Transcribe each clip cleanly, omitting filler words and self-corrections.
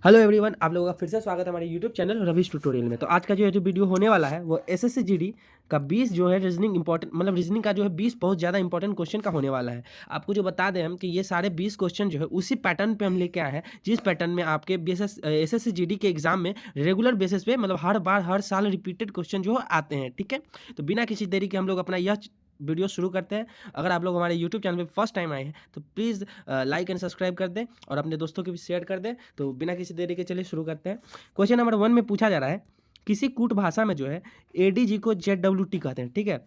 Hello everyone, आप लोगों का फिर से स्वागत है हमारे यूट्यूब चैनल रवीश ट्यूटोरियल में। तो आज का जो वीडियो होने वाला है वो एसएससी जीडी का 20 जो है रीजनिंग इंपॉर्टेंट मतलब रीजनिंग का जो है 20 बहुत ज़्यादा इंपॉर्टेंट क्वेश्चन का होने वाला है। आपको जो बता दें हम कि ये सारे 20 क्वेश्चन जो है उसी पैटर्न पे हम लेके आए हैं जिस पैटर्न में आपके एसएससी जीडी के एग्जाम में रेगुलर बेसिस पे मतलब हर बार हर साल रिपीटेड क्वेश्चन जो है आते हैं। ठीक है, तो बिना किसी देरी के हम लोग अपना यह वीडियो शुरू करते हैं। अगर आप लोग हमारे यूट्यूब चैनल पे फर्स्ट टाइम आए हैं तो प्लीज़ लाइक एंड सब्सक्राइब कर दें और अपने दोस्तों को भी शेयर कर दें। तो बिना किसी देरी के चलिए शुरू करते हैं। क्वेश्चन नंबर 1 में पूछा जा रहा है, किसी कूट भाषा में जो है एडीजी को जेडब्ल्यूटी कहते हैं। ठीक है,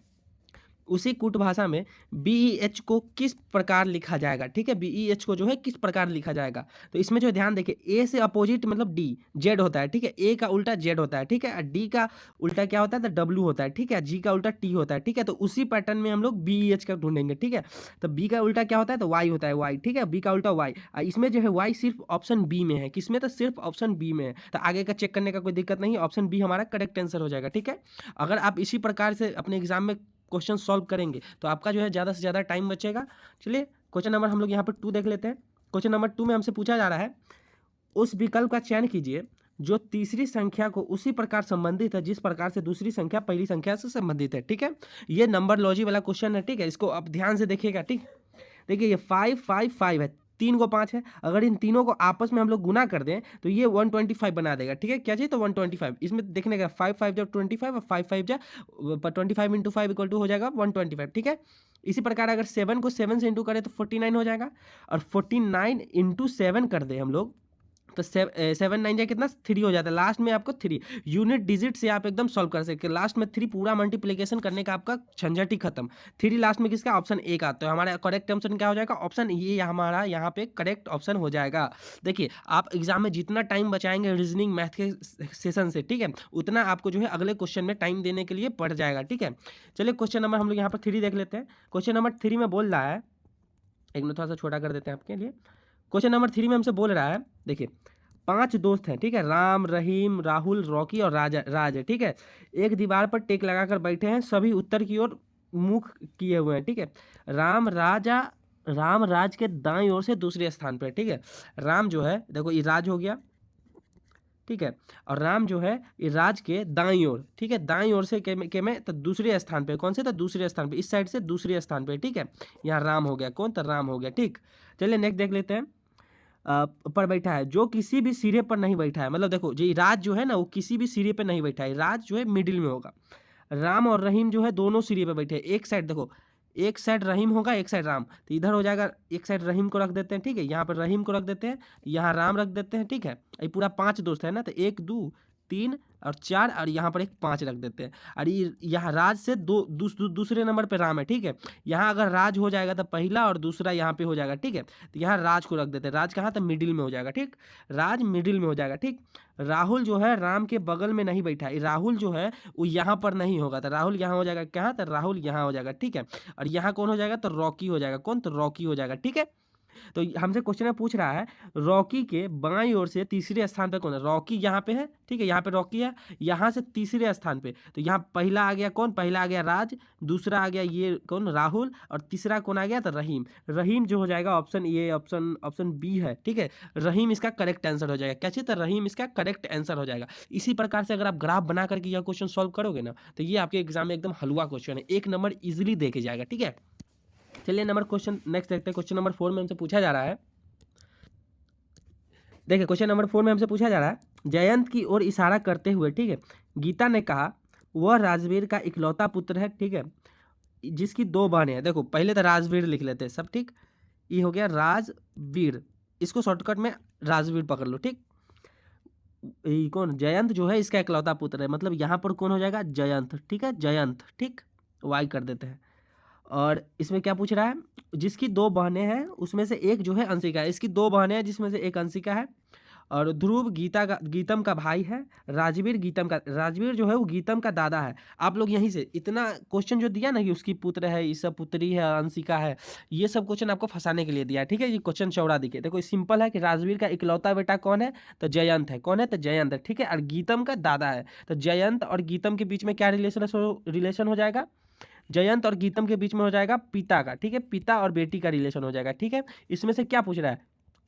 उसी कूट भाषा में बीईएच को किस प्रकार लिखा जाएगा। ठीक है, बीईएच को जो है किस प्रकार लिखा जाएगा। तो इसमें जो ध्यान देखिए, ए से अपोजिट मतलब डी जेड होता है। ठीक है, ए का उल्टा जेड होता है। ठीक है, डी का उल्टा क्या होता है तो डब्ल्यू होता है। ठीक है, जी का उल्टा टी होता है। ठीक है, तो उसी पैटर्न में हम लोग बीईएच का ढूंढेंगे। ठीक है, तो बी का उल्टा क्या होता है तो वाई होता है, वाई। ठीक है, बी का उल्टा वाई। इसमें जो है वाई सिर्फ ऑप्शन बी में है। किसमें तो सिर्फ ऑप्शन बी में है। तो आगे का चेक करने का कोई दिक्कत नहीं है, ऑप्शन बी हमारा करेक्ट आंसर हो जाएगा। ठीक है, अगर आप इसी प्रकार से अपने एग्जाम में क्वेश्चन सॉल्व करेंगे तो आपका जो है ज़्यादा से ज़्यादा टाइम बचेगा। चलिए क्वेश्चन नंबर हम लोग यहाँ पर 2 देख लेते हैं। क्वेश्चन नंबर 2 में हमसे पूछा जा रहा है, उस विकल्प का चयन कीजिए जो तीसरी संख्या को उसी प्रकार संबंधित है जिस प्रकार से दूसरी संख्या पहली संख्या से संबंधित है। ठीक है, ये नंबरलॉजी वाला क्वेश्चन है। ठीक है, इसको आप ध्यान से देखिएगा। ठीक, देखिए ये 5 5 5 है, 3 को 5 है। अगर इन तीनों को आपस में हम लोग गुना कर दें तो ये 125 बना देगा। ठीक है, क्या चाहिए तो 125। इसमें देखने का 5 5 जब 25 और 5 5 जा 25 इंटू 5 इक्वल टू हो जाएगा 125। ठीक है, इसी प्रकार अगर 7 को 7 से इंटू करें तो 49 हो जाएगा। और 49 इंटू 7 कर दें हम लोग तो 7 9 कितना 3 हो जाता है। लास्ट में आपको 3 यूनिट डिजिट से आप एकदम सॉल्व कर सकते हैं। लास्ट में 3 पूरा मल्टीप्लिकेशन करने का आपका झंझट ही खत्म। 3 लास्ट में किसका ऑप्शन ए का, तो हमारा करेक्ट ऑप्शन क्या हो जाएगा ऑप्शन ये हमारा यहाँ पे करेक्ट ऑप्शन हो जाएगा। देखिए आप एग्जाम में जितना टाइम बचाएंगे रीजनिंग मैथ के सेशन से, ठीक है, उतना आपको जो है अगले क्वेश्चन में टाइम देने के लिए पड़ जाएगा। ठीक है, चलिए क्वेश्चन नंबर हम लोग यहाँ पर 3 देख लेते हैं। क्वेश्चन नंबर 3 में बोल रहा है, एक मिनट थोड़ा सा छोटा कर देते हैं आपके लिए। क्वेश्चन नंबर 3 में हमसे बोल रहा है, देखिए 5 दोस्त हैं। ठीक है, राम, रहीम, राहुल, रॉकी और राज है। ठीक है, एक दीवार पर टेक लगाकर बैठे हैं, सभी उत्तर की ओर मुख किए हुए हैं। ठीक है, राम राज के दाईं ओर से दूसरे स्थान पर। ठीक है, राम जो है देखो ये राज हो गया। ठीक है, और राम जो है ये राज के दाईं ओर। ठीक है, दाईं ओर से के में तो दूसरे स्थान पे, कौन से तो दूसरे स्थान पे, इस साइड से दूसरे स्थान पे। ठीक है, यहाँ राम हो गया, कौन तो राम हो गया। ठीक, चलिए नेक्स्ट देख लेते हैं। पर बैठा है जो किसी भी सिरे पर नहीं बैठा है। मतलब देखो जी राज जो है ना वो किसी भी सिरे पे नहीं बैठा है, राज जो है मिडिल में होगा। राम और रहीम जो है दोनों सिरे पे बैठे हैं। एक साइड देखो, एक साइड रहीम होगा एक साइड राम, तो इधर हो जाएगा एक साइड रहीम को रख देते हैं। ठीक है, यहाँ पर रहीम को रख देते हैं, यहाँ राम रख देते हैं। ठीक है, ये पूरा 5 दोस्त है ना, तो 1 2 3 और 4 और यहाँ पर एक 5 रख देते हैं। और ये यहाँ राज से दूसरे नंबर पे राम है। ठीक है, यहाँ अगर राज हो जाएगा तो पहला और दूसरा यहाँ पे हो जाएगा। ठीक है, तो यहाँ राज को रख देते हैं। राज कहाँ तो मिडिल में हो जाएगा। ठीक, राज मिडिल में हो जाएगा। ठीक, राहुल जो है राम के बगल में नहीं बैठा है, राहुल जो है वो यहाँ पर नहीं होगा, तो राहुल यहाँ हो जाएगा। कहाँ तो राहुल यहाँ हो जाएगा। ठीक है, और यहाँ कौन हो जाएगा तो रॉकी हो जाएगा। कौन तो रॉकी हो जाएगा। ठीक है, तो हमसे क्वेश्चन में पूछ रहा है रॉकी के बाईं ओर से तीसरे स्थान पे कौन है। रॉकी यहाँ पे है। ठीक है, यहाँ पे रॉकी है, यहाँ से तीसरे स्थान पे तो यहाँ पहला आ गया कौन, पहला आ गया राज, दूसरा आ गया ये कौन राहुल, और तीसरा कौन आ गया तो रहीम। रहीम जो हो जाएगा ऑप्शन ये ऑप्शन ऑप्शन बी है। ठीक है, रहीम इसका करेक्ट आंसर हो जाएगा। क्या चाहिए तो रहीम इसका करेक्ट आंसर हो जाएगा। इसी प्रकार से अगर आप ग्राफ बना करके यह क्वेश्चन सॉल्व करोगे ना तो ये आपके एग्जाम में एकदम हलवा क्वेश्चन है, 1 नंबर इजिली दे के जाएगा। ठीक है, चलिए नंबर क्वेश्चन नेक्स्ट देखते हैं। क्वेश्चन नंबर 4 में हमसे पूछा जा रहा है, देखिए क्वेश्चन नंबर 4 में हमसे पूछा जा रहा है, जयंत की ओर इशारा करते हुए, ठीक है, गीता ने कहा वह राजवीर का इकलौता पुत्र है। ठीक है, जिसकी 2 बहनें हैं। देखो पहले तो राजवीर लिख लेते हैं सब। ठीक, ये हो गया राजवीर, इसको शॉर्टकट में राजवीर पकड़ लो। ठीक, ये कौन जयंत जो है इसका इकलौता पुत्र है, मतलब यहाँ पर कौन हो जाएगा जयंत। ठीक है, जयंत। ठीक, वाई कर देते हैं। और इसमें क्या पूछ रहा है, जिसकी 2 बहनें हैं उसमें से एक जो है अंशिका है। इसकी 2 बहनें हैं जिसमें से एक अंशिका है। और ध्रुव गीतम का भाई है। राजवीर जो है वो गीतम का दादा है। आप लोग यहीं से इतना क्वेश्चन जो दिया ना कि उसकी पुत्र है, ये सब पुत्री है, अंशिका है, ये सब क्वेश्चन आपको फंसाने के लिए दिया है। ठीक है, ये क्वेश्चन चौड़ा दिखे, देखो सिंपल है कि राजवीर का इकलौता बेटा कौन है तो जयंत है। कौन है तो जयंत है। ठीक है, और गीतम का दादा है, तो जयंत और गीतम के बीच में क्या रिलेशन हो जाएगा, जयंत और गीतम के बीच में हो जाएगा पिता का। ठीक है, पिता और बेटी का रिलेशन हो जाएगा। ठीक है, इसमें से क्या पूछ रहा है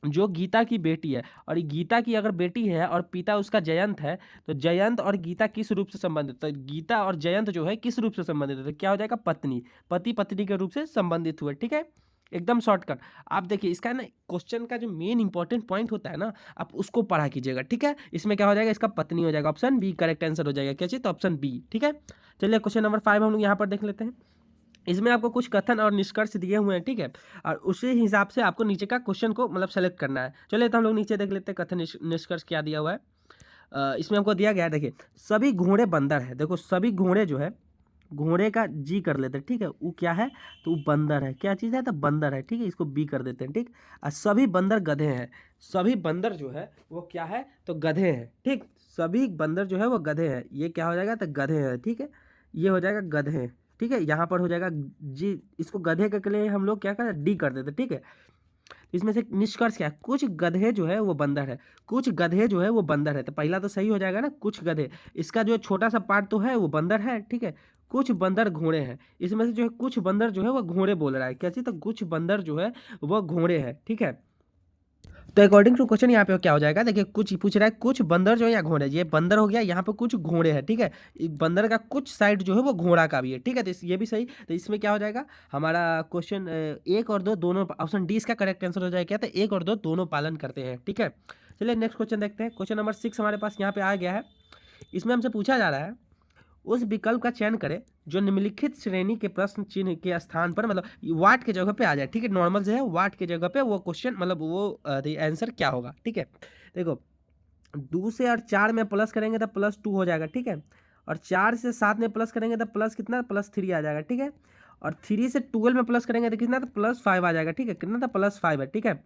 जो गीता की बेटी है, और ये गीता की अगर बेटी है और पिता उसका जयंत है, तो जयंत और गीता किस रूप से संबंधित है? तो गीता और जयंत जो है किस रूप से संबंधित है? तो क्या हो जाएगा? पत्नी, पति पत्नी के रूप से संबंधित हुए। ठीक है, एकदम शॉर्टकट। आप देखिए इसका ना क्वेश्चन का जो मेन इंपॉर्टेंट पॉइंट होता है ना, आप उसको पढ़ा कीजिएगा। ठीक है, इसमें क्या हो जाएगा? इसका पत्नी हो जाएगा, ऑप्शन बी करेक्ट आंसर हो जाएगा। क्या चाहिए? तो ऑप्शन बी। ठीक है, चलिए क्वेश्चन नंबर 5 हम लोग यहाँ पर देख लेते हैं। इसमें आपको कुछ कथन और निष्कर्ष दिए हुए हैं। ठीक है, और उसी हिसाब से आपको नीचे का क्वेश्चन को मतलब सेलेक्ट करना है। चलिए तो हम लोग नीचे देख लेते हैं कथन निष्कर्ष क्या दिया हुआ है। इसमें हमको दिया गया है, देखिए सभी घोड़े बंदर है। देखो सभी घोड़े जो है, घोड़े का जी कर लेते हैं। ठीक है, वो क्या है? तो वो बंदर है। क्या चीज़ है? तो बंदर है। ठीक है, इसको बी कर देते हैं। ठीक, और सभी बंदर गधे हैं। सभी बंदर जो है वो क्या है? तो गधे हैं। ठीक, सभी बंदर जो है वो गधे हैं। ये क्या हो जाएगा? तो गधे हैं। ठीक है, ये हो जाएगा गधे। ठीक है, यहाँ पर हो जाएगा जी, इसको गधे के लिए हम लोग क्या करें? डी कर देते। ठीक है, इसमें से निष्कर्ष क्या है? कुछ गधे जो है वो बंदर है, कुछ गधे जो है वो बंदर है। तो पहला तो सही हो जाएगा ना, कुछ गधे। इसका जो छोटा सा पार्ट तो है वो बंदर है। ठीक है, कुछ बंदर घोड़े हैं। इसमें से जो है कुछ बंदर जो है वो घोड़े बोल रहा है। कैसे? तो कुछ बंदर जो है वो घोड़े हैं। ठीक है, तो अकॉर्डिंग टू क्वेश्चन यहाँ पे क्या हो जाएगा? देखिए कुछ पूछ रहा है, कुछ बंदर जो है या घोड़े, ये बंदर हो गया, यहाँ पे कुछ घोड़े हैं। ठीक है, बंदर का कुछ साइड जो है वो घोड़ा का भी है। ठीक है, तो ये भी सही। तो इसमें क्या हो जाएगा हमारा क्वेश्चन? एक और दो दोनों, ऑप्शन डी इसका करेक्ट आंसर हो जाएगा। क्या? तो एक और दो दोनों पालन करते हैं। ठीक है, चलिए नेक्स्ट क्वेश्चन देखते हैं। क्वेश्चन नंबर 6 हमारे पास यहाँ पे आ गया है। इसमें हमसे पूछा जा रहा है, उस विकल्प का चयन करें जो निम्नलिखित श्रेणी के प्रश्न चिन्ह के स्थान पर मतलब वाट के जगह पे आ जाए। ठीक है, नॉर्मल जो है वाट के जगह पे वो क्वेश्चन मतलब वो आंसर क्या होगा? ठीक है, देखो 2 से और 4 में प्लस करेंगे तो +2 हो जाएगा। ठीक है, और 4 से 7 में प्लस करेंगे तो प्लस कितना? +3 आ जाएगा। ठीक है, और 3 से 12 में प्लस करेंगे तो कितना? तो +5 आ जाएगा। ठीक है, कितना था? +5 है। ठीक है,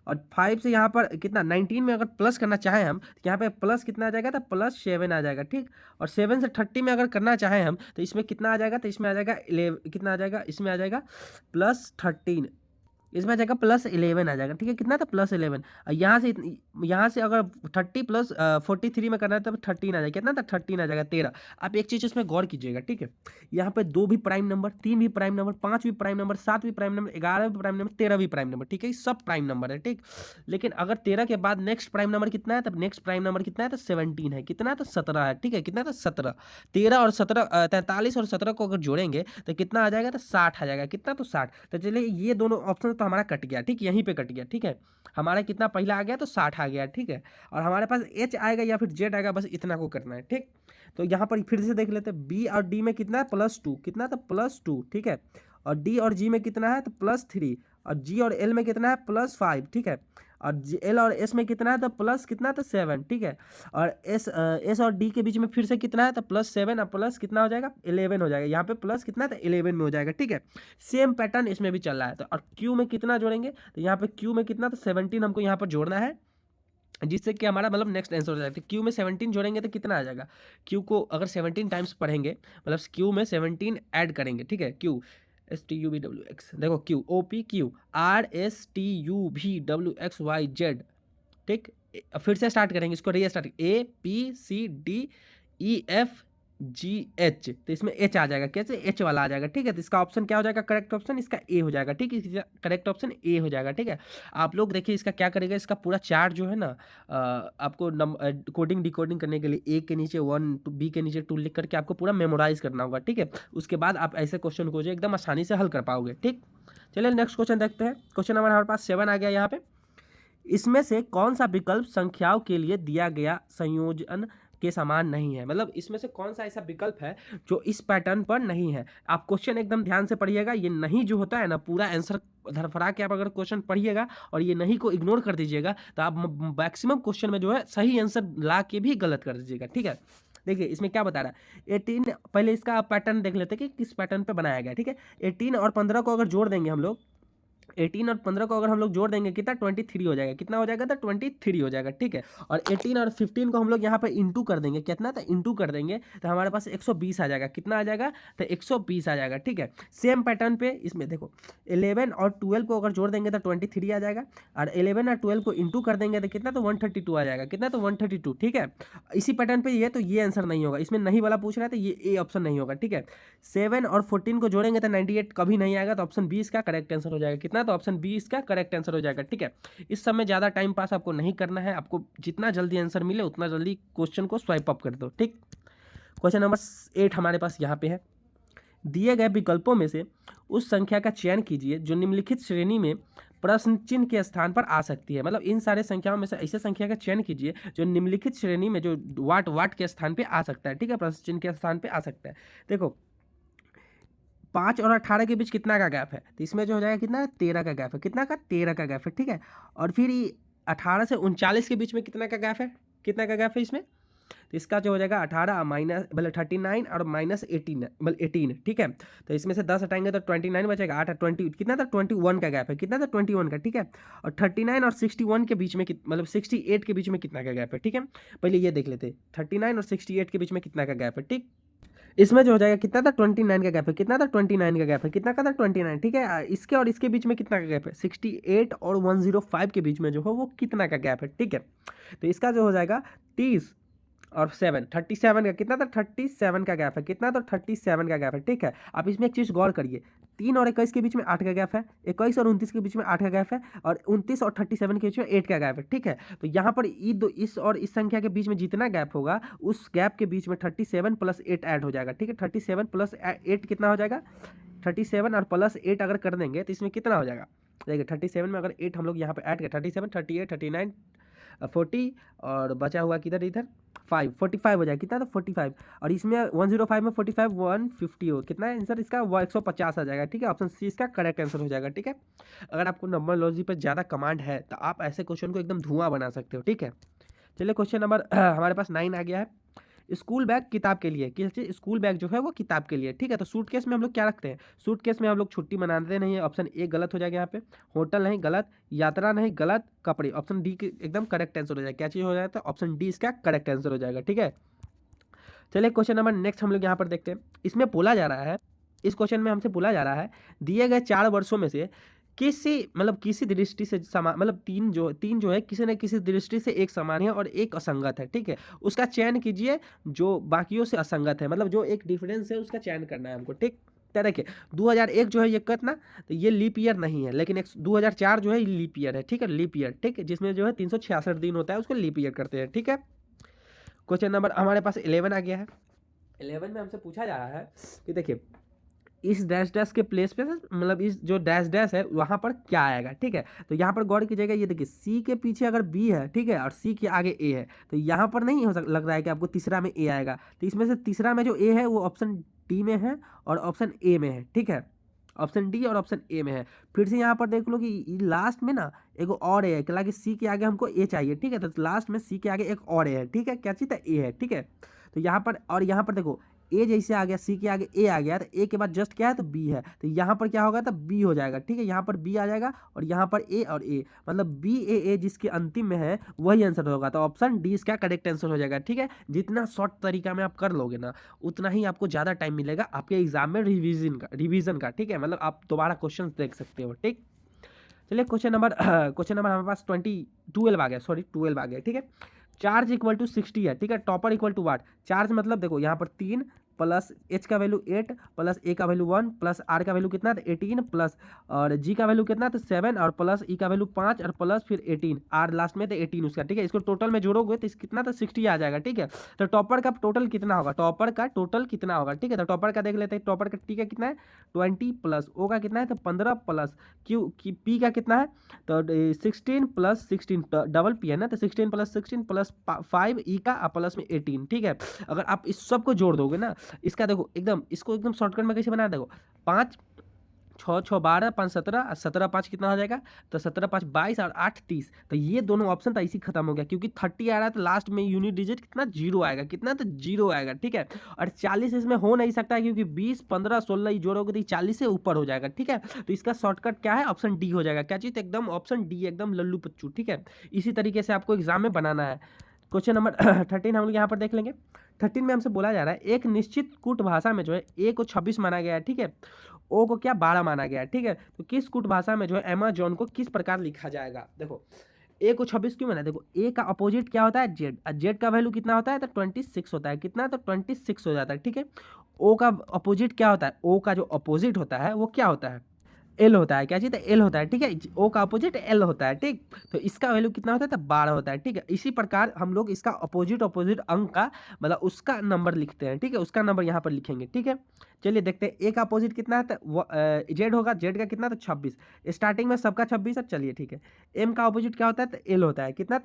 और 5 से यहाँ पर कितना 19 में अगर प्लस करना चाहें हम, तो यहाँ पे प्लस कितना आ जाएगा? तो +7 आ जाएगा। ठीक, और 7 से 30 में अगर करना चाहें हम, तो इसमें कितना आ जाएगा? तो इसमें आ जाएगा 11, कितना आ जाएगा? इसमें आ जाएगा +13, इसमें आ जाएगा +11 आ जाएगा। ठीक है, कितना था? +11। और यहाँ से अगर 30 प्लस 43 में करना है तब 13 आ जाएगा। कितना था? 13 आ जाएगा, 13। आप एक चीज़ इसमें गौर कीजिएगा। ठीक है, यहाँ पे 2 भी प्राइम नंबर, 3 भी प्राइम नंबर, 5 भी प्राइम नंबर, 7 भी प्राइम नंबर, 11 भी प्राइम नंबर, 13 भी प्राइम नंबर। ठीक है, ये सब प्राइम नंबर है। ठीक, लेकिन अगर 13 के बाद नेक्स्ट प्राइम नंबर कितना है? तब नेक्स्ट प्राइम नंबर कितना है? तो 17 है। कितना? तो 17 है। ठीक है, कितना था? 17। 13 और 17 43 और 17 को अगर जोड़ेंगे तो कितना आ जाएगा? तो 60 आ जाएगा। कितना? तो 60। तो चलिए ये दोनों ऑप्शन तो हमारा कट गया। ठीक, यहीं पे कट गया। ठीक है, हमारा कितना पहला आ गया? तो 60 आ गया। ठीक है, और हमारे पास एच आएगा या फिर जेड आएगा, बस इतना को करना है। ठीक, तो यहाँ पर फिर से देख लेते हैं, बी और डी में कितना है? +2। कितना? तो +2। ठीक है, और डी और जी में कितना है? तो +3, और जी और एल में कितना है? +5। ठीक है, और एल और एस में कितना है? तो प्लस कितना? तो 7। ठीक है, और एस और डी के बीच में फिर से कितना है? तो +7 और प्लस कितना हो जाएगा? 11 हो जाएगा। यहाँ पे प्लस कितना है? तो 11 में हो जाएगा। ठीक है, सेम पैटर्न इसमें भी चल रहा है। तो और क्यू में कितना जोड़ेंगे? तो यहाँ पे क्यू में कितना? तो 17 हमको यहाँ पर जोड़ना है, जिससे कि हमारा मतलब नेक्स्ट आंसर हो जाएगा। क्यू में 17 जोड़ेंगे तो कितना आ जाएगा? क्यू को अगर 17 टाइम्स पढ़ेंगे, मतलब क्यू में 17 ऐड करेंगे। ठीक है, क्यू STUVWX, देखो क्यू OPQ RSTUVWXYZ। ठीक, फिर से स्टार्ट करेंगे इसको, रीस्टार्ट ABCDEFGH, तो इसमें एच आ जाएगा। कैसे? एच वाला आ जाएगा। ठीक है, तो इसका ऑप्शन क्या हो जाएगा? करेक्ट ऑप्शन इसका ए हो जाएगा। ठीक है, करेक्ट ऑप्शन ए हो जाएगा। ठीक है, आप लोग देखिए इसका क्या करेगा, इसका पूरा चार्ट जो है ना आपको कोडिंग डिकोडिंग करने के लिए ए के नीचे 1 बी के नीचे 2 लिख करके आपको पूरा मेमोराइज करना होगा। ठीक है, उसके बाद आप ऐसे क्वेश्चन को जो एकदम आसानी से हल कर पाओगे। ठीक, चलिए नेक्स्ट क्वेश्चन देखते हैं। क्वेश्चन नंबर हमारे पास 7 आ गया यहाँ पे। इसमें से कौन सा विकल्प संख्याओं के लिए दिया गया संयोजन के समान नहीं है? मतलब इसमें से कौन सा ऐसा विकल्प है जो इस पैटर्न पर नहीं है? आप क्वेश्चन एकदम ध्यान से पढ़िएगा। ये नहीं जो होता है ना, पूरा आंसर धरफरा के आप अगर क्वेश्चन पढ़िएगा और ये नहीं को इग्नोर कर दीजिएगा तो आप मैक्सिमम क्वेश्चन में जो है सही आंसर ला के भी गलत कर दीजिएगा। ठीक है, देखिए इसमें क्या बता रहा है। 18, पहले इसका पैटर्न देख लेते हैं कि किस पैटर्न पे बनाया गया है। ठीक है, 18 और 15 को अगर जोड़ देंगे हम लोग, 18 और 15 को अगर हम लोग जोड़ देंगे कितना? 23 हो जाएगा। कितना हो जाएगा? तो 23 हो जाएगा। ठीक है, और 18 और 15 को हम लोग यहाँ पे इंटू कर देंगे। कितना? तो इंटू कर देंगे तो हमारे पास 120 आ जाएगा। कितना आ जाएगा? तो 120 आ जाएगा। ठीक है, सेम पैटर्न पे इसमें देखो 11 और 12 को अगर जोड़ देंगे तो 23 आ जाएगा, और 11 और 12 को इंटू कर देंगे तो कितना? तो 132 आ जाएगा। कितना? तो 132। ठीक है, इसी पैटर्न पे ये, तो ये आंसर नहीं होगा। इसमें नहीं वाला पूछ रहा है तो ये ए ऑप्शन नहीं होगा। ठीक है, 7 और 14 को जोड़ेंगे तो 98 कभी नहीं आएगा, तो ऑप्शन बी इसका करेक्ट आंसर हो जाएगा। कितना? तो ऑप्शन बी इसका करेक्ट आंसर हो जाएगा। ठीक है, इस समय ज़्यादा टाइम पास आपको नहीं करना है, आपको जितना जल्दी आंसर मिले उतना जल्दी क्वेश्चन को स्वाइप अप कर दो। ठीक, क्वेश्चन नंबर 8 हमारे पास यहाँ पे है, दिए गए विकल्पों में से उस संख्या का चयन कीजिए जो निम्नलिखित श्रेणी में प्रश्न चिन्ह के स्थान पर आ सकती है। मतलब इन सारे संख्याओं में से ऐसे संख्या का चयन कीजिए जो निम्नलिखित श्रेणी में जो वाट के स्थान पे आ सकता है। ठीक है, प्रश्न चिन्ह के स्थान पे आ सकता है। देखो 5 और 18 के बीच कितना का गैप है, तो इसमें जो हो जाएगा कितना 13 का गैप है। कितना का 13 का गैप है। ठीक है, और फिर 18 से 39 के बीच में कितना का गैप है, कितना का गैप है इसमें, तो इसका जो हो जाएगा 18 माइनस मतलब 39 और माइनस 18 मतलब 18। ठीक है, तो इसमें से 10 हटाएंगे तो 29 बचेगा, 8 20 कितना था 21 का गैप है। कितना था 21 का। ठीक है, और 39 और 61 के बीच में मतलब 68 के बीच में कितना का गैप है। ठीक है, पहले ये देख लेते 39 और 68 के बीच में कितना का गैप है। ठीक, इसमें जो हो जाएगा कितना था 29 का गैप है। कितना था 29 का गैप है। कितना का था 29। ठीक है, इसके और इसके बीच में कितना का गैप है 68 और 105 के बीच में जो हो वो कितना का गैप है। ठीक है, तो इसका जो हो जाएगा 30 और 7 37 का कितना था 37 का गैप है। कितना तो 37 का गैप है। ठीक है, आप इसमें एक चीज़ गौर करिए, 3 और 21 के बीच में 8 का गैप है, 21 और 29 के बीच में 8 का गैप है, और 29 और 37 के बीच में 8 का गैप है। ठीक है, तो यहाँ पर इस और इस संख्या के बीच में जितना गैप होगा उस गैप के बीच में 37 प्लस 8 ऐड हो जाएगा। ठीक है, 37 प्लस 8 कितना हो जाएगा 37 और प्लस 8 अगर कर देंगे तो इसमें कितना हो जाएगा। देखिए 37 में अगर 8 हम लोग यहाँ पे ऐड करें 37 38 39 40 और बचा हुआ किधर इधर 5 45 हो जाएगा। कितना तो 45 और इसमें 105 में 45 150 हो कितना है आंसर इसका 150 आ जाएगा। ठीक है, ऑप्शन सी इसका करेक्ट आंसर हो जाएगा। ठीक है, अगर आपको नंबरलॉजी पर ज़्यादा कमांड है तो आप ऐसे क्वेश्चन को एकदम धुआं बना सकते हो। ठीक है, चलिए क्वेश्चन नंबर हमारे पास 9 आ गया है, स्कूल बैग किताब के लिए। किस चीज़ स्कूल बैग जो है वो किताब के लिए। ठीक है, तो सूटकेस में हम लोग क्या रखते हैं, सूटकेस में हम लोग छुट्टी मनाते नहीं है, ऑप्शन ए गलत हो जाएगा यहाँ पे, होटल नहीं गलत, यात्रा नहीं गलत, कपड़े ऑप्शन डी एकदम करेक्ट आंसर हो जाएगा। क्या चीज़ हो जाएगा, ऑप्शन डी इसका करेक्ट आंसर हो जाएगा। ठीक है, चलिए क्वेश्चन नंबर नेक्स्ट हम लोग यहाँ पर देखते हैं, इसमें बोला जा रहा है, इस क्वेश्चन में हमसे बोला जा रहा है दिए गए 4 वर्षों में से किसी दृष्टि से समान मतलब तीन जो है किसी न किसी दृष्टि से एक समान है और एक असंगत है। ठीक है, उसका चयन कीजिए जो बाकियों से असंगत है, मतलब जो एक डिफरेंस है उसका चयन करना है हमको। ठीक, तरह के 2001 जो है ये कितना, तो ये लीप ईयर नहीं है, लेकिन 2004 जो है ये लीप ईयर है। ठीक है, लीप ईयर, ठीक है, जिसमें जो है 366 दिन होता है उसको लीप ईयर करते हैं। ठीक है, क्वेश्चन नंबर हमारे पास 11 आ गया है। 11 में हमसे पूछा जा रहा है कि देखिए इस डैश डैश के प्लेस पे मतलब इस जो डैश डैश है वहाँ पर क्या आएगा। ठीक है, तो यहाँ पर गौर कीजिएगा, ये देखिए सी के पीछे अगर बी है, ठीक है, और सी के आगे ए है, तो यहाँ पर नहीं लग रहा है कि आपको तीसरा में ए आएगा, तो इसमें से तीसरा में जो ए है वो ऑप्शन डी में है और ऑप्शन ए में है। ठीक है, ऑप्शन डी और ऑप्शन ए में है। फिर से यहाँ पर देख लो कि लास्ट में ना एक और ए है, क्या कि सी के आगे हमको ए चाहिए। ठीक है, तो लास्ट में सी के आगे एक और ए है। ठीक है, क्या चीज़ है ए है। ठीक है, तो यहाँ पर और यहाँ पर देखो ए जैसे आ गया, सी के आगे ए आ गया, तो ए के बाद जस्ट क्या है तो बी है, तो यहाँ पर क्या होगा तो बी हो जाएगा। ठीक है, यहाँ पर बी आ जाएगा और यहाँ पर ए और ए, मतलब बी ए जिसके अंतिम में है वही आंसर होगा, तो ऑप्शन डी इसका करेक्ट आंसर हो जाएगा। ठीक है, जितना शॉर्ट तरीका में आप कर लोगे ना उतना ही आपको ज़्यादा टाइम मिलेगा आपके एग्जाम में रिविजन का। ठीक है, मतलब आप दोबारा क्वेश्चन देख सकते हो। ठीक, चलिए क्वेश्चन नंबर हमारे पास 12 आ गया, सॉरी 12 आ गया। ठीक है, चार्ज इक्वल टू 60 है। ठीक है, topper equal to what, charge मतलब देखो यहाँ पर 3 प्लस एच का वैल्यू 8 प्लस ए का वैल्यू 1 प्लस आर का वैल्यू कितना तो 18 प्लस और जी का वैल्यू कितना तो 7 और प्लस ई का वैल्यू 5 और प्लस फिर 18 आर लास्ट में तो 18 उसका। ठीक है, इसको टोटल में जोड़ोगे तो कितना तो 60 आ जाएगा। ठीक है, तो टॉपर का टोटल कितना होगा, टॉपर का टोटल कितना होगा। ठीक है, तो टॉपर का देख लेते हैं, टॉपर का टी का कितना है 20 प्लस ओ का कितना है तो 15 प्लस क्यू की पी का कितना है तो 16 प्लस 16 डबल पी है ना, तो 16 प्लस 16 प्लस 5 ई का प्लस में 18। ठीक है, अगर आप इस सब को जोड़ दोगे ना, इसका देखो एकदम इसको एकदम शॉर्टकट में कैसे बना, देखो 5 6 6 12 5 17 17 5 कितना हो जाएगा तो 17 5 22 और 8 30, तो ये दोनों ऑप्शन तो ऐसे खत्म हो गया क्योंकि 30 आ रहा है तो लास्ट में यूनिट डिजिट कितना 0 आएगा, कितना तो 0 आएगा। ठीक है, और 40 इसमें हो नहीं सकता है क्योंकि 20 15 16 ये जोड़ोगे तो 40 से ऊपर हो जाएगा। ठीक है, तो इसका शॉर्टकट क्या है ऑप्शन डी हो जाएगा। क्या चीज़ एकदम ऑप्शन डी एकदम लल्लू पच्चू। ठीक है, इसी तरीके से आपको एग्जाम में बनाना है। क्वेश्चन नंबर 13 हम लोग यहाँ पर देख लेंगे। 13 में हमसे बोला जा रहा है एक निश्चित कूट भाषा में जो है ए को 26 माना गया है। ठीक है, ओ को क्या 12 माना गया है। ठीक है, तो किस कूट भाषा में जो है अमेजॉन को किस प्रकार लिखा जाएगा। देखो ए को 26 क्यों माना, देखो ए का अपोजिट क्या होता है जेड, जेड का वैल्यू कितना होता है तो 26 होता है, कितना तो 26 हो जाता है। ठीक है, ओ का अपोजिट क्या होता है, ओ का जो अपोजिट होता है वो क्या होता है एल होता है, क्या चीज़ है, एल होता है, ठीक है। ओ का अपोजिट एल होता है, ठीक। तो इसका वैल्यू कितना होता है, तो 12 होता है, ठीक है। इसी प्रकार हम लोग इसका अपोजिट अंक का मतलब उसका नंबर लिखते हैं, ठीक है, उसका नंबर यहाँ पर लिखेंगे, ठीक है। चलिए देखते हैं, ए का अपोजिट कितना है, तो जेड होगा, जेड का कितना, तो 26। स्टार्टिंग में सबका 26 है, चलिए ठीक है। एम का अपोजिट क्या होता है, तो एल होता है, कितना,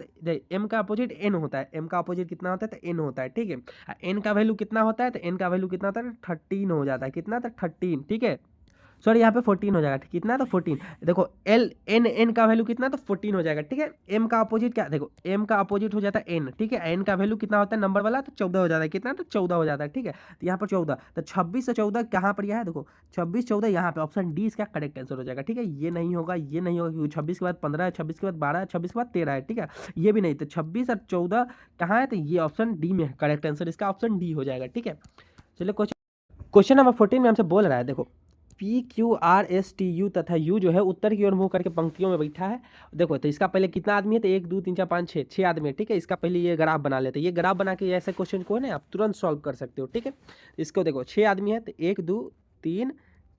एम का अपोजिट एन होता है, एम का अपोजिट कितना होता है, तो एन होता है, ठीक है। एन का वैल्यू कितना होता है, तो एन का वैल्यू कितना होता है, 13 हो जाता है, कितना, तो 13, ठीक है। सॉरी यहाँ पे 14 हो जाएगा, कितना, तो 14। देखो एल एन एन का वैल्यू कितना, तो 14 हो जाएगा, ठीक है। एम का अपोजिट क्या, देखो एम का अपोजिट हो जाता है एन, ठीक है। एन का वैल्यू कितना होता है नंबर वाला, तो 14 हो जाता है, कितना, तो 14 हो जाता है, ठीक है। तो यहाँ पर 14, तो 26 से 14 कहाँ पर यह है, देखो 26 14 यहाँ पे ऑप्शन डी इसका करेक्ट आंसर हो जाएगा, ठीक है। ये नहीं होगा, ये नहीं होगा, क्योंकि 26 के बाद 15 है, 26 के बाद 12 है, 26 के बाद 13 है, ठीक है। ये भी नहीं, तो 26 और 14 कहाँ है, तो ये ऑप्शन डी में है, करेक्ट आंसर इसका ऑप्शन डी हो जाएगा, ठीक है। चलिए क्वेश्चन नंबर 14 में हमसे बोल रहा है, देखो P Q R S T U तथा यू जो है उत्तर की ओर मुंह करके पंक्तियों में बैठा है। देखो तो इसका पहले कितना आदमी है, तो 1 2 3 4 5 6 6 आदमी है, ठीक है। इसका पहले ये ग्राफ बना लेते हैं, ये ग्राफ बना के ऐसे क्वेश्चन को है ना आप तुरंत सॉल्व कर सकते हो, ठीक है। इसको देखो 6 आदमी है, तो 1 2 3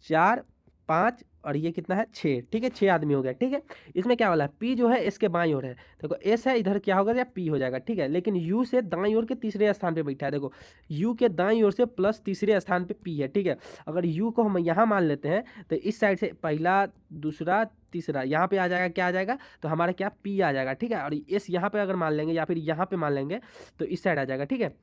4 5 और ये कितना है 6, ठीक है। 6 आदमी हो गया, ठीक है। इसमें क्या वाला है, पी जो है एस के बाईं ओर है, देखो एस है इधर क्या होगा, या पी हो जाएगा, ठीक है। लेकिन यू से दाईं ओर के तीसरे स्थान पे बैठा है, देखो यू के दाईं ओर से प्लस तीसरे स्थान पे पी है, ठीक है। अगर यू को हम यहाँ मान लेते हैं तो इस साइड से पहला दूसरा तीसरा यहाँ पे आ जाएगा, क्या आ जाएगा, तो हमारा क्या पी आ जाएगा, ठीक है। और एस यहाँ पे अगर मान लेंगे या फिर यहाँ पे मान लेंगे तो इस साइड आ जाएगा, ठीक है।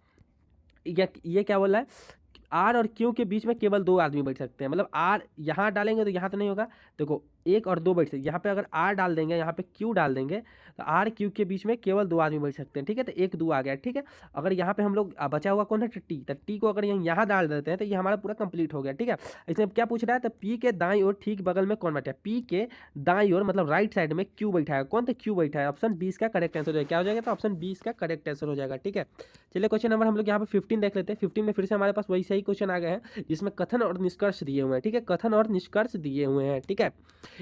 ये क्या बोल रहा है, आर और क्यू के बीच में केवल 2 आदमी बैठ सकते हैं, मतलब आर यहाँ डालेंगे तो यहाँ तो नहीं होगा, देखो 1 और 2 बैठ सकते, यहाँ पे अगर आर डाल देंगे, यहाँ पे क्यू डाल देंगे, तो आर क्यू के बीच में केवल 2 आदमी बैठ सकते हैं, ठीक है। तो 1 2 आ गया, ठीक है। अगर यहाँ पे हम लोग बचा हुआ कौन है, टी, तो टी को अगर यहाँ डाल देते हैं तो ये हमारा पूरा कंप्लीट हो गया, ठीक है। इसमें क्या पूछ रहा है, तो पी के दाईं ओर ठीक बगल में कौन बैठा है, पी के दाईं ओर मतलब राइट साइड में क्यू बैठा है, कौन, तो क्यू बैठा है, ऑप्शन 20 का करेक्ट आंसर हो जाएगा, क्या हो जाएगा, तो ऑप्शन 20 का करेक्ट आंसर हो जाएगा, ठीक है। चलिए क्वेश्चन नंबर हम लोग यहाँ पे 15 देख लेते हैं। 15 में फिर से हमारे पास वही सही क्वेश्चन आ गए हैं जिसमें कथन और निष्कर्ष दिए हुए हैं, ठीक है। कथन और निष्कर्ष दिए हुए हैं, ठीक है।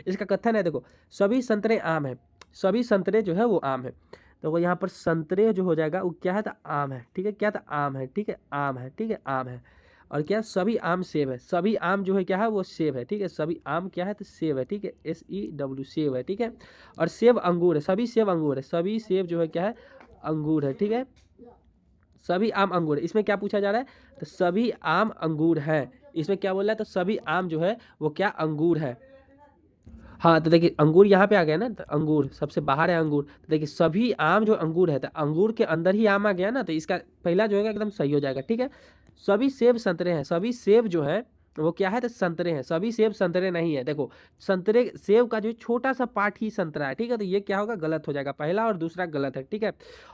इसका कथन है, देखो सभी संतरे आम है, सभी संतरे जो है वो आम है, तो वो यहाँ पर संतरे जो हो जाएगा वो क्या है, तो आम है, ठीक है। क्या था, आम है, ठीक है, आम है, ठीक है, आम है। और क्या, सभी आम सेब है, सभी आम जो है क्या है, वो सेब है, ठीक है। सभी आम क्या है, तो सेब है, ठीक है, SEW सेब है, ठीक है। और सेब अंगूर है, सभी सेब अंगूर है, सभी सेब जो है क्या है, अंगूर है, ठीक है। सभी आम अंगूर है, इसमें क्या पूछा जा रहा है, तो सभी आम अंगूर है, इसमें क्या बोल रहा है, तो सभी आम जो है वो क्या अंगूर है। हाँ तो देखिए अंगूर यहाँ पे आ गया ना, तो अंगूर सबसे बाहर है अंगूर, तो देखिए सभी आम जो अंगूर है, तो अंगूर के अंदर ही आम आ गया ना, तो इसका पहला जो है एकदम सही हो जाएगा, ठीक है। सभी सेब संतरे हैं, सभी सेब जो है वो क्या है, तो संतरे हैं, सभी सेब संतरे नहीं है। देखो संतरे सेब का जो छोटा सा पार्ट ही संतरा है, ठीक है। तो ये क्या होगा, गलत हो जाएगा, पहला और दूसरा गलत है, ठीक है।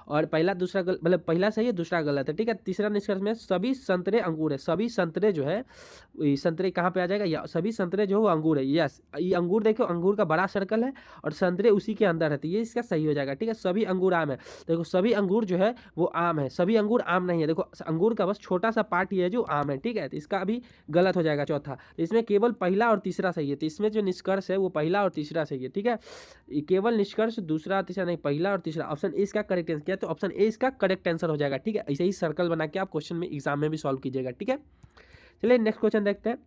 और पहला दूसरा मतलब पहला सही है दूसरा गलत है, ठीक है। तीसरा निष्कर्ष में सभी संतरे अंगूर है, सभी संतरे जो है ये संतरे कहाँ पे आ जाएगा, या सभी संतरे जो है वो अंगूर है, यस। ये अंगूर देखो, अंगूर का बड़ा सर्कल है और संतरे उसी के अंदर है, तो ये इसका सही हो जाएगा, ठीक है। सभी अंगूर आम है, देखो सभी अंगूर जो है वो आम है, सभी अंगूर आम नहीं है, देखो अंगूर का बस छोटा सा पार्ट ही है जो आम है, ठीक है। तो इसका अभी गलत हो जाएगा चौथा। तो इसमें केवल पहला और तीसरा सही है, तो इसमें जो निष्कर्ष है वो पहला और तीसरा सही है, ठीक है। केवल निष्कर्ष दूसरा तीसरा नहीं, पहला और तीसरा, ऑप्शन ए इसका करेक्ट आंसर किया, तो ऑप्शन ए इसका करेक्ट आंसर हो जाएगा, ठीक है। ऐसे ही सर्कल बना के आप क्वेश्चन में एग्जाम में भी सॉल्व कीजिएगा, ठीक है। चलिए नेक्स्ट क्वेश्चन देखते हैं।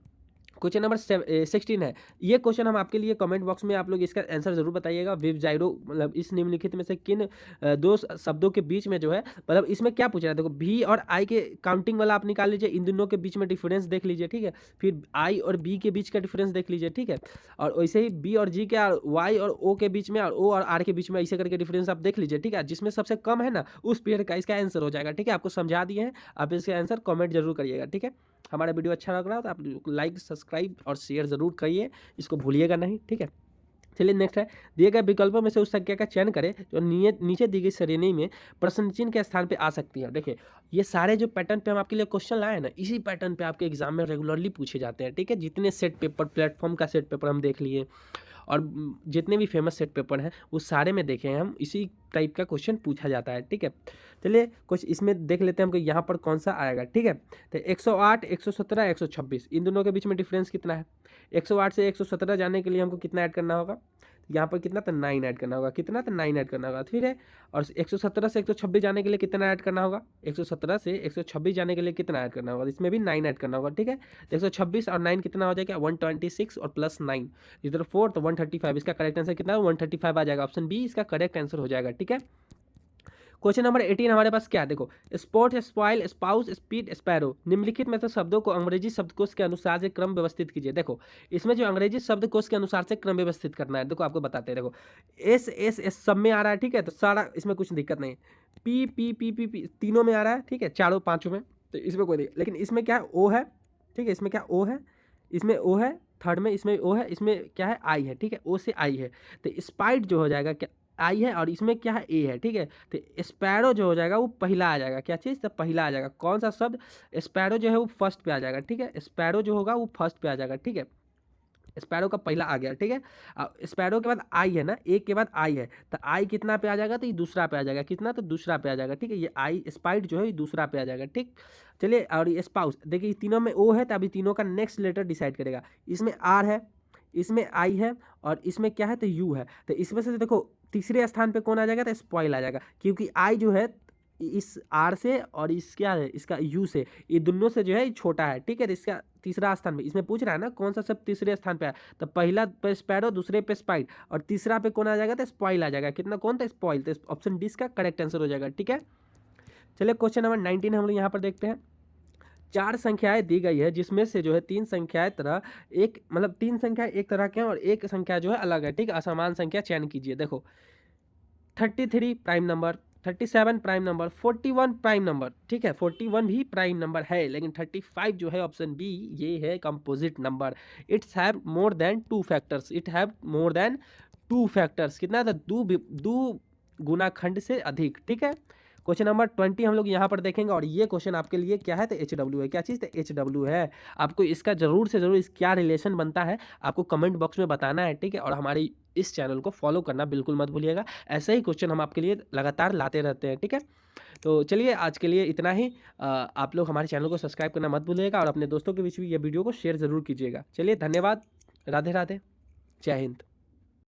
क्वेश्चन नंबर 16 है। ये क्वेश्चन हम आपके लिए कमेंट बॉक्स में आप लोग इसका आंसर जरूर बताइएगा। विव जाइरो मतलब इस निम्नलिखित में से किन दो शब्दों के बीच में जो है, मतलब इसमें क्या पूछ रहा है, देखो भी और आई के काउंटिंग वाला आप निकाल लीजिए, इन दोनों के बीच में डिफरेंस देख लीजिए, ठीक है। फिर आई और बी के बीच का डिफरेंस देख लीजिए, ठीक है। और वैसे ही बी और जी के और वाई और ओ के बीच में और ओ और आर के बीच में ऐसे करके डिफरेंस आप देख लीजिए, ठीक है। जिसमें सबसे कम है ना उस पेयर का इसका आंसर हो जाएगा, ठीक है। आपको समझा दिए हैं, आप इसका आंसर कमेंट जरूर करिएगा, ठीक है। हमारा वीडियो अच्छा लग रहा हो तो आप लाइक सब्सक्राइब और शेयर ज़रूर करिए, इसको भूलिएगा नहीं, ठीक है। चलिए नेक्स्ट है, दिए गए विकल्पों में से उस संख्या का चयन करें जो नीचे दी गई श्रेणी में प्रश्न चिन्ह के स्थान पे आ सकती है। देखिए ये सारे जो पैटर्न पे हम आपके लिए क्वेश्चन लाए हैं ना, इसी पैटर्न पे आपके एग्जाम में रेगुलरली पूछे जाते हैं, ठीक है। जितने सेट पेपर प्लेटफॉर्म का सेट पेपर हम देख लिए और जितने भी फेमस सेट पेपर हैं वो सारे में देखे हैं हम, इसी टाइप का क्वेश्चन पूछा जाता है, ठीक है। चलिए कुछ इसमें देख लेते हैं हमको यहाँ पर कौन सा आएगा, ठीक है। तो 108 117 126 इन दोनों के बीच में डिफरेंस कितना है, 108 से 117 जाने के लिए हमको कितना ऐड करना होगा, यहाँ पर कितना था 9 ऐड करना होगा, कितना था 9 ऐड करना होगा, फिर है। और 117 से 126 जाने के लिए कितना ऐड करना होगा, 117 से 126 जाने के लिए कितना ऐड करना होगा, इसमें भी 9 ऐड करना होगा, ठीक है। 126 और 9 कितना हो जाएगा 126 और प्लस 9 इधर 4 तो 135। इसका करेक्ट आंसर कितना है 135 आ जाएगा, ऑप्शन बी इसका करेक्ट आंसर हो जाएगा, ठीक है। क्वेश्चन नंबर 18 हमारे पास क्या है, देखो sport, spoil, spouse, speed, sparrow निम्नलिखित में से शब्दों को अंग्रेजी शब्दकोश के अनुसार से क्रम व्यवस्थित कीजिए। देखो इसमें जो अंग्रेजी शब्दकोश के अनुसार से क्रम व्यवस्थित करना है, देखो आपको बताते हैं। देखो एस एस एस सब में आ रहा है, ठीक है, तो सारा इसमें कुछ दिक्कत नहीं। P P P P P तीनों में आ रहा है, ठीक है, चारों पांचों में, तो इसमें कोई दिक्कत। लेकिन इसमें क्या है ओ है, ठीक है, इसमें क्या ओ है, इसमें ओ है, थर्ड में इसमें ओ है, इसमें क्या है आई है, ठीक है, ओ से आई है। तो स्पाइट जो हो जाएगा क्या आई है, और इसमें क्या है ए है, ठीक है। तो स्पैरो जो हो जाएगा वो पहला आ जाएगा, क्या चीज़, तो पहला आ जाएगा। कौन सा शब्द, स्पैरो जो है वो फर्स्ट पे आ जाएगा, ठीक है, स्पैरो जो होगा वो फर्स्ट पे आ जाएगा, ठीक है। स्पैरो का पहला आ गया, ठीक है। स्पैरो के बाद आई है ना, एक के बाद आई है, तो आई कितना पे आ जाएगा, तो ये दूसरा पे आ जाएगा, कितना, तो दूसरा पे आ जाएगा, ठीक है। ये आई स्पाइट जो है ये दूसरा पे आ जाएगा, ठीक। चलिए, और ये स्पाउस, देखिए तीनों में ओ है, तो अभी तीनों का नेक्स्ट लेटर डिसाइड करेगा। इसमें आर है, इसमें आई है, और इसमें क्या है, तो यू है। तो इसमें से देखो तीसरे स्थान पे कौन आ जाएगा, तो स्पॉइल आ जाएगा, क्योंकि आई जो है इस आर से और इस क्या है इसका यू से, ये दोनों से जो है छोटा है, ठीक है। तो इसका तीसरा स्थान पे इसमें पूछ रहा है ना कौन सा सब तीसरे स्थान पे है, तो पहला पे स्पैरो, दूसरे पे स्पाइट, और तीसरा पे कौन आ जाएगा, तो स्पॉइल आ जाएगा। कितना, कौन था, स्पॉइल। तो ऑप्शन डी इसका करेक्ट आंसर हो जाएगा, ठीक है। चलिए क्वेश्चन नंबर 19 हम लोग यहाँ पर देखते हैं। 4 संख्याएं दी गई है, जिसमें से जो है 3 संख्याएं तरह एक, मतलब 3 संख्याएं एक तरह के हैं और एक संख्या जो है अलग है, ठीक है। असमान संख्या चयन कीजिए। देखो 33 prime number, 37 prime number, 41 prime number, ठीक है, 41 भी प्राइम नंबर है, लेकिन 35 जो है ऑप्शन बी ये है composite number. It's have more than 2 factors, it have more than 2 factors, कितना था, दो गुणाखंड से अधिक, ठीक है। क्वेश्चन नंबर 20 हम लोग यहाँ पर देखेंगे, और ये क्वेश्चन आपके लिए क्या है, तो HW है, क्या चीज़, तो HW है। आपको इसका जरूर से जरूर इस क्या रिलेशन बनता है आपको कमेंट बॉक्स में बताना है, ठीक है। और हमारी इस चैनल को फॉलो करना बिल्कुल मत भूलिएगा, ऐसे ही क्वेश्चन हम आपके लिए लगातार लाते रहते हैं, ठीक है। तो चलिए आज के लिए इतना ही। आप लोग हमारे चैनल को सब्सक्राइब करना मत भूलिएगा, और अपने दोस्तों के बीच भी ये वीडियो को शेयर ज़रूर कीजिएगा। चलिए धन्यवाद, राधे राधे, जय हिंद।